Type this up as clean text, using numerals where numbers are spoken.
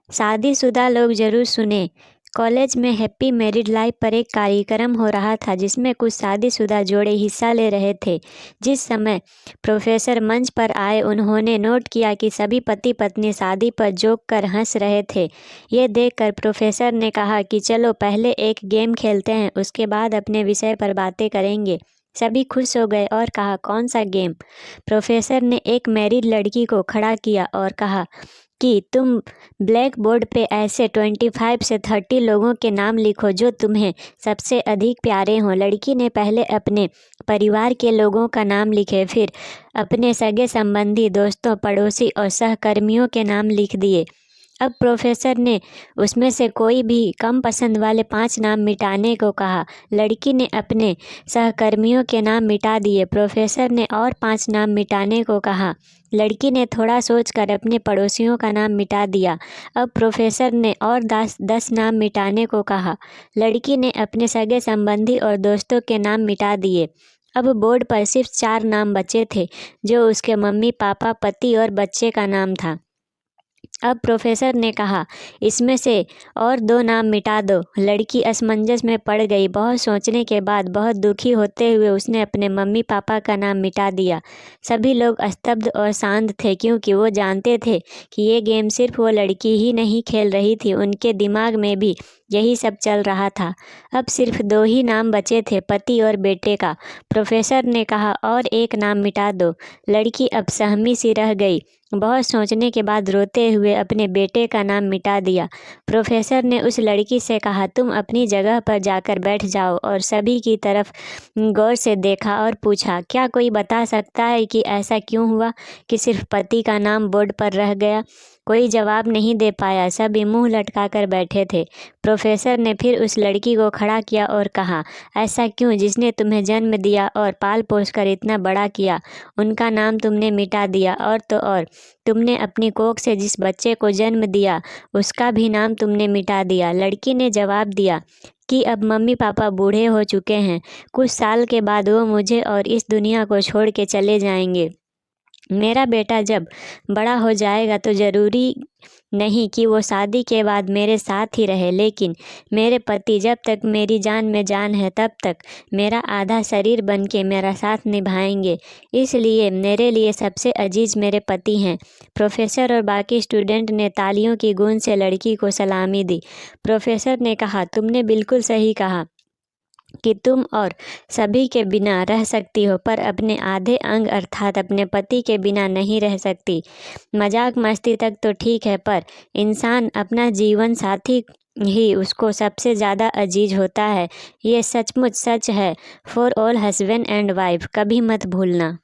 शादीशुदा लोग ज़रूर सुने। कॉलेज में हैप्पी मैरिड लाइफ पर एक कार्यक्रम हो रहा था जिसमें कुछ शादीशुदा जोड़े हिस्सा ले रहे थे। जिस समय प्रोफेसर मंच पर आए उन्होंने नोट किया कि सभी पति पत्नी शादी पर जोक कर हंस रहे थे। ये देखकर प्रोफेसर ने कहा कि चलो पहले एक गेम खेलते हैं, उसके बाद अपने विषय पर बातें करेंगे। सभी खुश हो गए और कहा, कौन सा गेम? प्रोफेसर ने एक मैरिड लड़की को खड़ा किया और कहा कि तुम ब्लैक बोर्ड पे ऐसे 25 से 30 लोगों के नाम लिखो जो तुम्हें सबसे अधिक प्यारे हों। लड़की ने पहले अपने परिवार के लोगों का नाम लिखे, फिर अपने सगे संबंधी, दोस्तों, पड़ोसी और सहकर्मियों के नाम लिख दिए। अब प्रोफेसर ने उसमें से कोई भी कम पसंद वाले 5 नाम मिटाने को कहा। लड़की ने अपने सहकर्मियों के नाम मिटा दिए। प्रोफेसर ने और 5 नाम मिटाने को कहा। लड़की ने थोड़ा सोचकर अपने पड़ोसियों का नाम मिटा दिया। अब प्रोफेसर ने और 10 नाम मिटाने को कहा। लड़की ने अपने सगे संबंधी और दोस्तों के नाम मिटा दिए। अब बोर्ड पर सिर्फ 4 नाम बचे थे, जो उसके मम्मी पापा, पति और बच्चे का नाम था। अब प्रोफेसर ने कहा, इसमें से और 2 नाम मिटा दो। लड़की असमंजस में पड़ गई। बहुत सोचने के बाद बहुत दुखी होते हुए उसने अपने मम्मी पापा का नाम मिटा दिया। सभी लोग स्तब्ध और शांत थे क्योंकि वो जानते थे कि ये गेम सिर्फ वो लड़की ही नहीं खेल रही थी, उनके दिमाग में भी यही सब चल रहा था। अब सिर्फ 2 ही नाम बचे थे, पति और बेटे का। प्रोफेसर ने कहा, और एक नाम मिटा दो। लड़की अब सहमी सी रह गई। बहुत सोचने के बाद रोते हुए अपने बेटे का नाम मिटा दिया। प्रोफेसर ने उस लड़की से कहा, तुम अपनी जगह पर जाकर बैठ जाओ, और सभी की तरफ गौर से देखा और पूछा, क्या कोई बता सकता है कि ऐसा क्यों हुआ कि सिर्फ पति का नाम बोर्ड पर रह गया? कोई जवाब नहीं दे पाया। सभी मुंह लटकाकर बैठे थे। प्रोफेसर ने फिर उस लड़की को खड़ा किया और कहा, ऐसा क्यों? जिसने तुम्हें जन्म दिया और पाल पोस कर इतना बड़ा किया, उनका नाम तुमने मिटा दिया। और तो और, तुमने अपनी कोख से जिस बच्चे को जन्म दिया, उसका भी नाम तुमने मिटा दिया। लड़की ने जवाब दिया कि अब मम्मी पापा बूढ़े हो चुके हैं। कुछ साल के बाद वो मुझे और इस दुनिया को छोड़ के चले जाएंगे। मेरा बेटा जब बड़ा हो जाएगा तो ज़रूरी नहीं कि वो शादी के बाद मेरे साथ ही रहे, लेकिन मेरे पति जब तक मेरी जान में जान है तब तक मेरा आधा शरीर बन के मेरा साथ निभाएंगे। इसलिए मेरे लिए सबसे अजीज़ मेरे पति हैं। प्रोफेसर और बाकी स्टूडेंट ने तालियों की गूंज से लड़की को सलामी दी। प्रोफेसर ने कहा, तुमने बिल्कुल सही कहा कि तुम और सभी के बिना रह सकती हो, पर अपने आधे अंग अर्थात अपने पति के बिना नहीं रह सकती। मजाक मस्ती तक तो ठीक है, पर इंसान अपना जीवन साथी ही उसको सबसे ज़्यादा अजीज होता है। ये सचमुच सच है for all husband and wife, कभी मत भूलना।